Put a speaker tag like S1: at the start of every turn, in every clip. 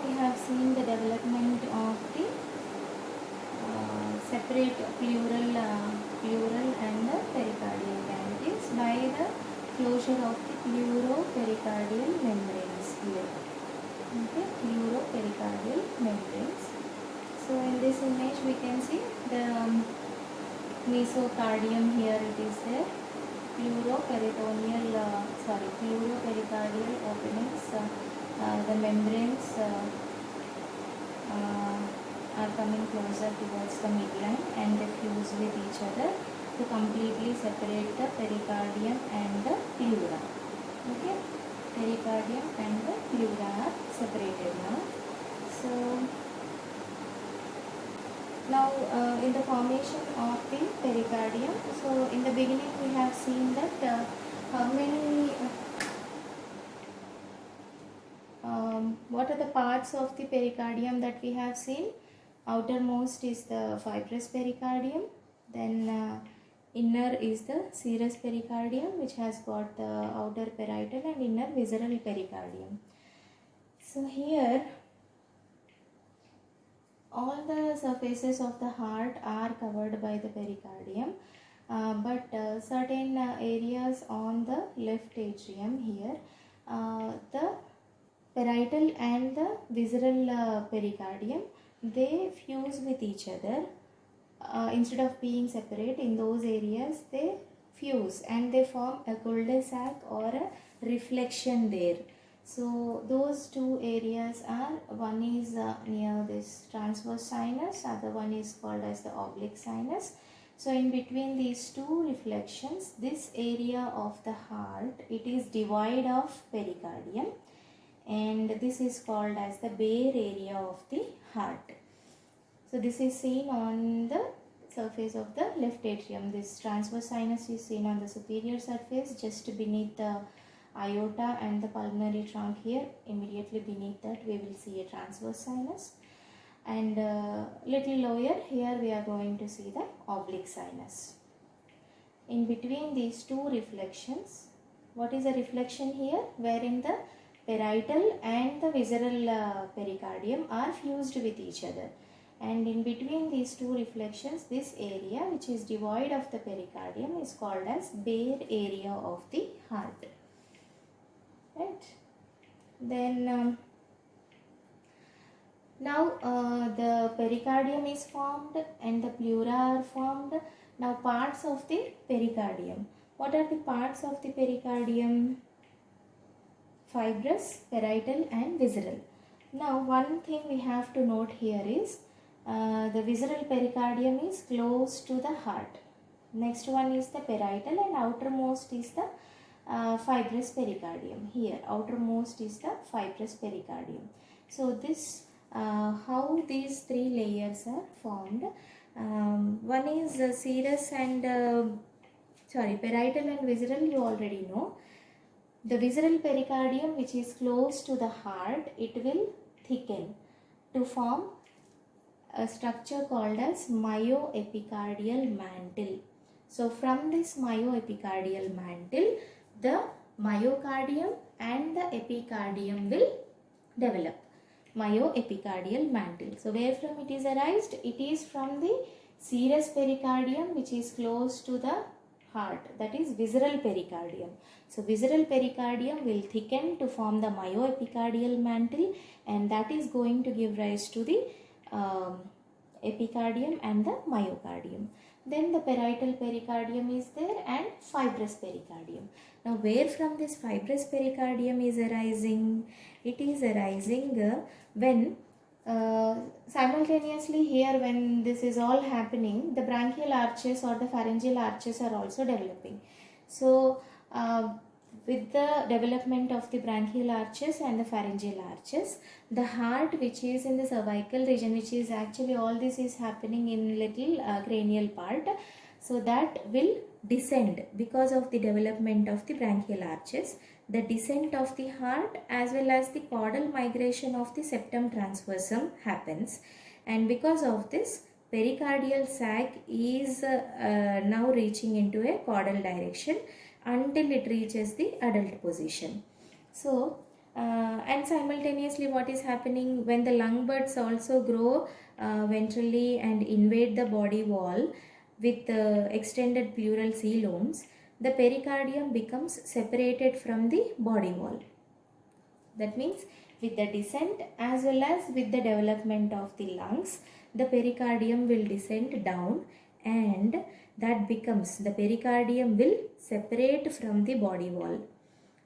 S1: we have seen the development of the separate pleural and the pericardial cavities by the closure of the pleuropericardial membranes here. Okay, pleuropericardial membranes. So in this image we can see the mesocardium here, it is there. Pleuropericardial openings, the membranes are coming closer towards the midline and they fuse with each other to completely separate the pericardium and the pleura. Okay, pericardium and the pleura are separated now. So now in the formation of the pericardium, so in the beginning we have seen that how many what are the parts of the pericardium that we have seen? Outermost is the fibrous pericardium, then inner is the serous pericardium, which has got the outer parietal and inner visceral pericardium. So here all the surfaces of the heart are covered by the pericardium, but certain areas on the left atrium here, the parietal and the visceral pericardium, they fuse with each other. Instead of being separate, in those areas they fuse and they form a cul-de-sac or a reflection there. So those two areas are, one is near this transverse sinus, other one is called as the oblique sinus. So in between these two reflections, this area of the heart, it is devoid of pericardium, and this is called as the bare area of the heart. So this is seen on the surface of the left atrium. This transverse sinus is seen on the superior surface just beneath the aorta and the pulmonary trunk here. Immediately beneath that we will see a transverse sinus, and little lower here we are going to see the oblique sinus. In between these two reflections, what is a reflection here? Wherein the parietal and the visceral pericardium are fused with each other, and in between these two reflections, this area which is devoid of the pericardium is called as bare area of the heart. Right? Then now the pericardium is formed and the pleura are formed. Now parts of the pericardium. What are the parts of the pericardium? Fibrous, parietal and visceral. Now one thing we have to note here is the visceral pericardium is close to the heart. Next one is the parietal, and outermost is the fibrous pericardium. Here outermost is the fibrous pericardium. So this how these three layers are formed. One is serous and parietal and visceral, you already know. The visceral pericardium, which is close to the heart, it will thicken to form a structure called as myoepicardial mantle. So from this myoepicardial mantle, the myocardium and the epicardium will develop. Myoepicardial mantle. So where from it is arised? It is from the serous pericardium, which is close to the heart, that is visceral pericardium. So visceral pericardium will thicken to form the myoepicardial mantle, and that is going to give rise to the epicardium and the myocardium. Then the parietal pericardium is there and fibrous pericardium. Now where from this fibrous pericardium is arising? It is arising when simultaneously here, when this is all happening, the branchial arches or the pharyngeal arches are also developing. So with the development of the branchial arches and the pharyngeal arches, the heart, which is in the cervical region, which is actually all this is happening in little cranial part, so that will descend because of the development of the branchial arches. The descent of the heart as well as the caudal migration of the septum transversum happens, and because of this, pericardial sac is now reaching into a caudal direction until it reaches the adult position. So And simultaneously, what is happening when the lung buds also grow ventrally and invade the body wall with extended pleural coeloms, the pericardium becomes separated from the body wall. That means with the descent as well as with the development of the lungs, the pericardium will descend down, and that becomes, the pericardium will separate from the body wall,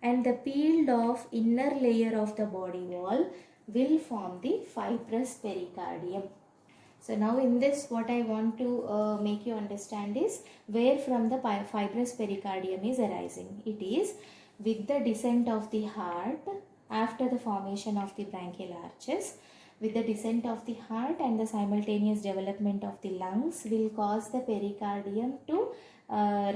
S1: and the peeled off inner layer of the body wall will form the fibrous pericardium. So now in this, what I want to make you understand is where from the fibrous pericardium is arising. It is with the descent of the heart after the formation of the branchial arches. With the descent of the heart and the simultaneous development of the lungs will cause the pericardium to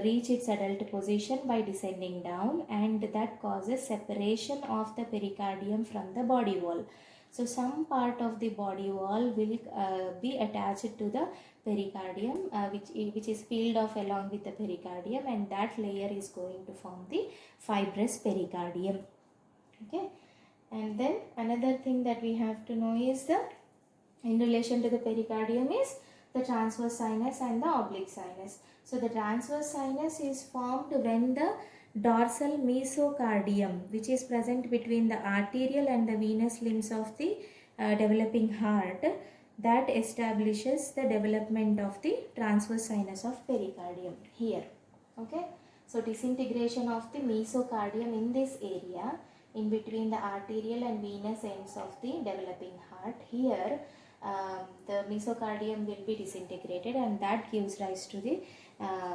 S1: reach its adult position by descending down, and that causes separation of the pericardium from the body wall. So some part of the body wall will be attached to the pericardium, which is peeled off along with the pericardium, and that layer is going to form the fibrous pericardium. Okay, and then another thing that we have to know is the, in relation to the pericardium, is the transverse sinus and the oblique sinus. So the transverse sinus is formed when the dorsal mesocardium, which is present between the arterial and the venous limbs of the developing heart, that establishes the development of the transverse sinus of pericardium here. Okay, so disintegration of the mesocardium in this area in between the arterial and venous ends of the developing heart. Here the mesocardium will be disintegrated, and that gives rise to the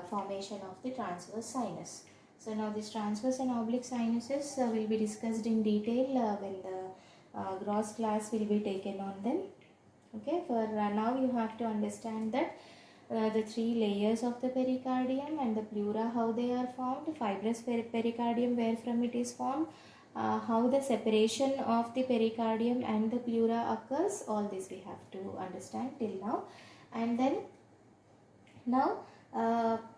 S1: formation of the transverse sinus. So now this transverse and oblique sinuses will be discussed in detail when the gross class will be taken on them. Okay, for now you have to understand that the three layers of the pericardium and the pleura, how they are formed, fibrous pericardium, where from it is formed, how the separation of the pericardium and the pleura occurs, all this we have to understand till now. And then now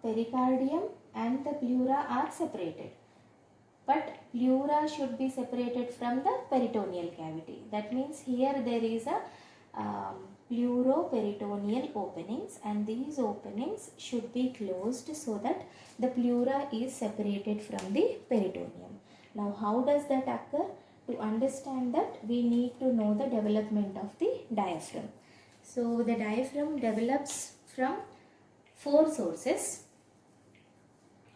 S1: pericardium and the pleura are separated, but pleura should be separated from the peritoneal cavity. That means here there is a pleuroperitoneal openings, and these openings should be closed so that the pleura is separated from the peritoneum. Now how does that occur? To understand that, we need to know the development of the diaphragm. So the diaphragm develops from four sources.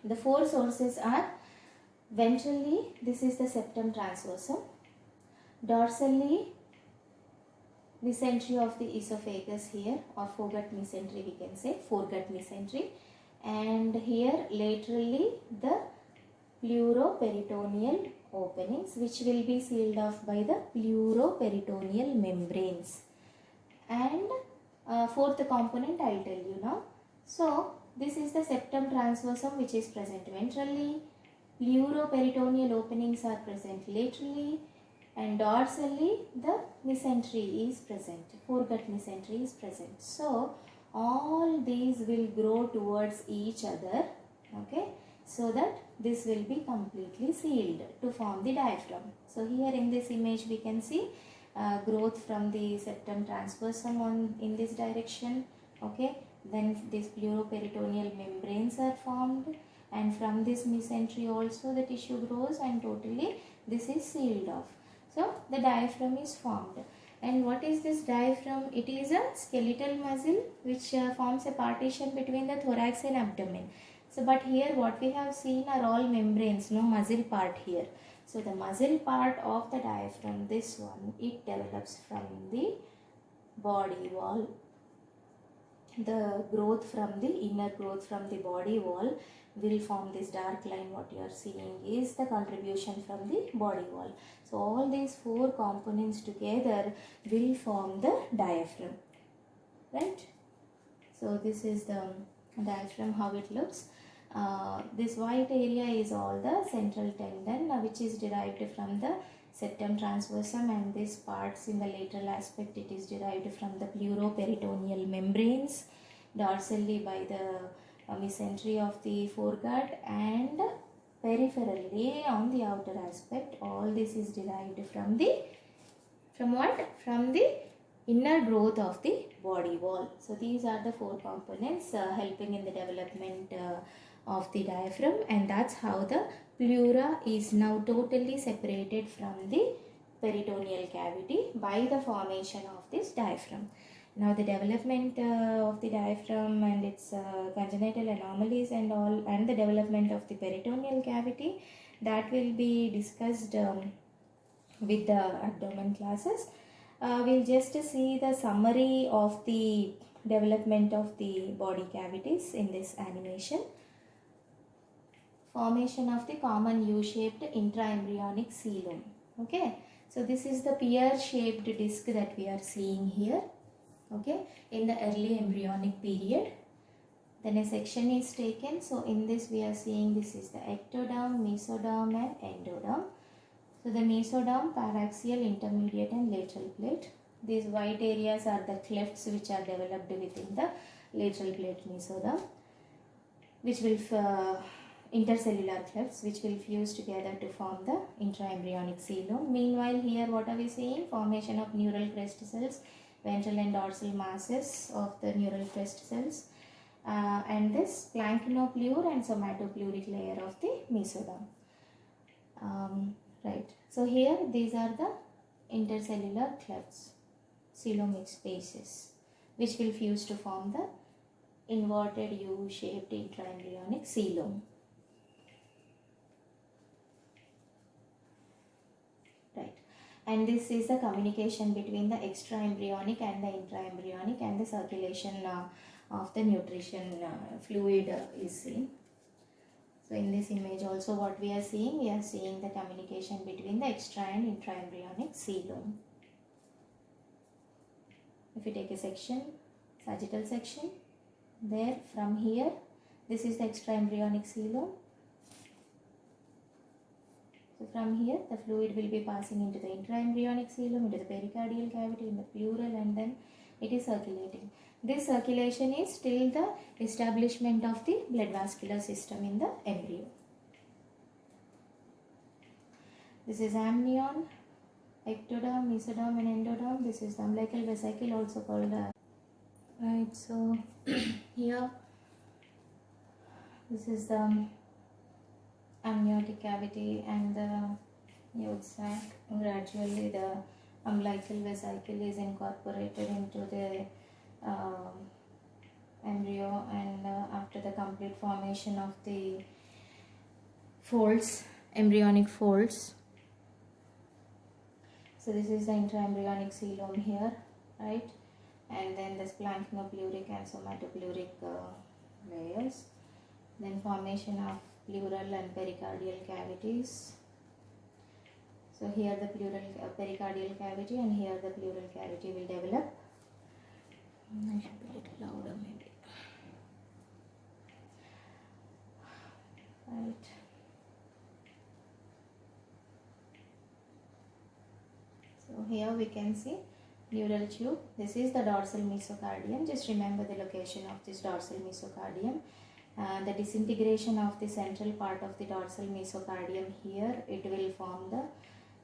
S1: The four sources are: ventrally, this is the septum transversum; dorsally, mesentery of the esophagus here, or foregut mesentery, we can say foregut mesentery; and here laterally the pleuroperitoneal openings, which will be sealed off by the pleuroperitoneal membranes. And fourth component I will tell you now. So this is the septum transversum, which is present ventrally; pleuroperitoneal openings are present laterally; and dorsally the mesentery is present, foregut mesentery is present. So all these will grow towards each other, okay, so that this will be completely sealed to form the diaphragm. So here in this image we can see growth from the septum transversum in this direction, okay. Then these pleuroperitoneal membranes are formed, and from this mesentery also the tissue grows, and totally this is sealed off. So the diaphragm is formed. And what is this diaphragm? It is a skeletal muscle which forms a partition between the thorax and abdomen. So but here what we have seen are all membranes, no muscle part here. So the muscle part of the diaphragm, this one, it develops from the body wall. The growth from the inner growth from the body wall will form this dark line. What you are seeing is the contribution from the body wall. So all these four components together will form the diaphragm, right? So this is the diaphragm, how it looks. This white area is all the central tendon, which is derived from the septum transversum, and this parts in the lateral aspect, it is derived from the pleuroperitoneal membranes, dorsally by the mesentery of the foregut, and peripherally on the outer aspect. All this is derived from the, from what? From the inner growth of the body wall. So these are the four components helping in the development of the diaphragm, and that's how the pleura is now totally separated from the peritoneal cavity by the formation of this diaphragm. Now the development of the diaphragm and its congenital anomalies and all, and the development of the peritoneal cavity, that will be discussed with the abdomen classes. We'll just see the summary of the development of the body cavities in this animation. Formation of the common U-shaped intraembryonic coelom. Okay, so this is the pear-shaped disc that we are seeing here. Okay, in the early embryonic period, then a section is taken. So in this we are seeing this is the ectoderm, mesoderm and endoderm. So the mesoderm, paraxial, intermediate and lateral plate. These white areas are the clefts which are developed within the lateral plate mesoderm, which will intercellular clefts which will fuse together to form the intraembryonic coelom. Meanwhile, here what are we seeing? Formation of neural crest cells, ventral and dorsal masses of the neural crest cells, and this planktinopleur and somatopleuric layer of the mesoderm. Right. So here these are the intercellular clefts, coelomic spaces, which will fuse to form the inverted U-shaped intraembryonic coelom. Right. And this is the communication between the extraembryonic and the intraembryonic, and the circulation of the nutrition fluid is seen. So in this image also what we are seeing the communication between the extra and intraembryonic coelom. If you take a section, sagittal section, there from here, this is the extraembryonic coelom. So from here the fluid will be passing into the intraembryonic coelom, into the pericardial cavity, in the pleural, and then it is circulating. This circulation is till the establishment of the blood vascular system in the embryo. This is amnion, ectoderm, mesoderm and endoderm. This is the umbilical vesicle, also called right. So here this is the amniotic cavity and the yolk sac. Gradually the umbilical vesicle is incorporated into the embryo, and after the complete formation of the folds, embryonic folds. So this is the intraembryonic coelom here, right? And then this planktinopluric and somatopleuric layers. Then formation of pleural and pericardial cavities. So here the pleural pericardial cavity, and here the pleural cavity will develop. I should be a little louder maybe. Right. So here we can see neural tube. This is the dorsal mesocardium. Just remember the location of this dorsal mesocardium. The disintegration of the central part of the dorsal mesocardium here, it will form the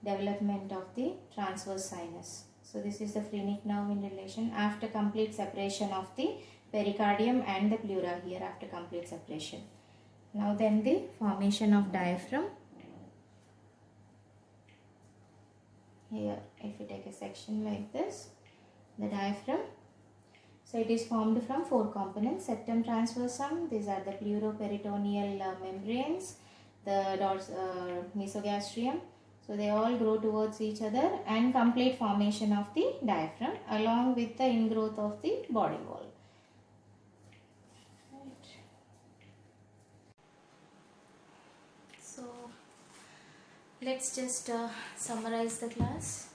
S1: development of the transverse sinus. So this is the phrenic nerve in relation after complete separation of the pericardium and the pleura here after complete separation. Now then the formation of diaphragm. Here if you take a section like this, the diaphragm. So it is formed from four components: septum transversum, these are the pleuroperitoneal membranes, the mesogastrium. So they all grow towards each other, and complete formation of the diaphragm along with the ingrowth of the body wall. Right. So let's just summarize the class.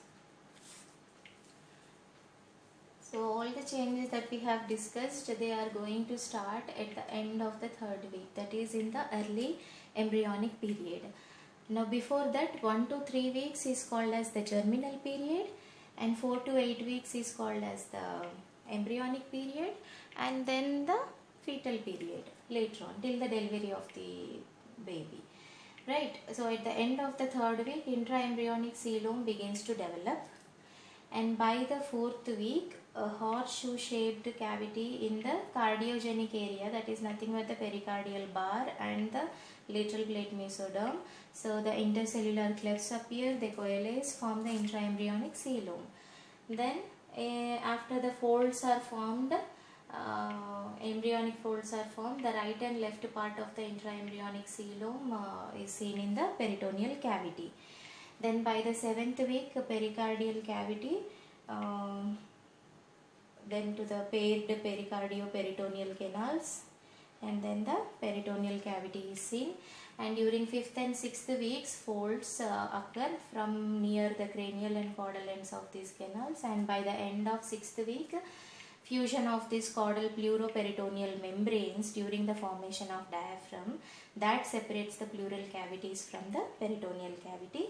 S1: So all the changes that we have discussed, they are going to start at the end of the third week, that is in the early embryonic period. Now before that, 1 to 3 weeks is called as the germinal period, and 4 to 8 weeks is called as the embryonic period, and then the fetal period later on till the delivery of the baby. right? So at the end of the third week, intraembryonic coelom begins to develop, and by the fourth week, a horseshoe shaped cavity in the cardiogenic area, that is nothing but the pericardial bar and the lateral plate mesoderm. So the intercellular clefts appear, they coalesce, form the intraembryonic coelom. Then after the folds are formed, embryonic folds are formed, the right and left part of the intraembryonic coelom is seen in the peritoneal cavity. Then by the 7th week, pericardial cavity, then to the paired pericardio-peritoneal canals, and then the peritoneal cavity is seen. And during 5th and 6th weeks, folds occur from near the cranial and caudal ends of these canals, and by the end of 6th week, fusion of these caudal pleuroperitoneal membranes during the formation of diaphragm that separates the pleural cavities from the peritoneal cavity.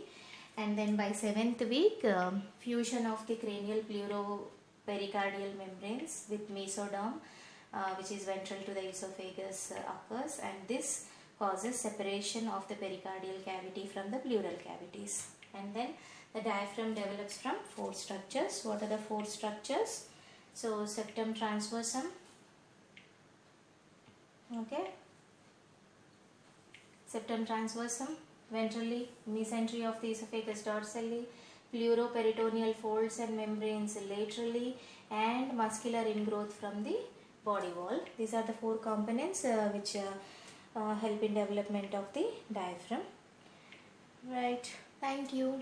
S1: And then by 7th week, fusion of the cranial pleuropericardial membranes with mesoderm, which is ventral to the esophagus, occurs, and this causes separation of the pericardial cavity from the pleural cavities. And then the diaphragm develops from 4 structures. What are the 4 structures? So septum transversum, okay, septum transversum, ventrally, mesentery of the esophagus dorsally, pleuroperitoneal folds and membranes laterally, and muscular ingrowth from the body wall. These are the 4 components which help in development of the diaphragm. Right. Thank you.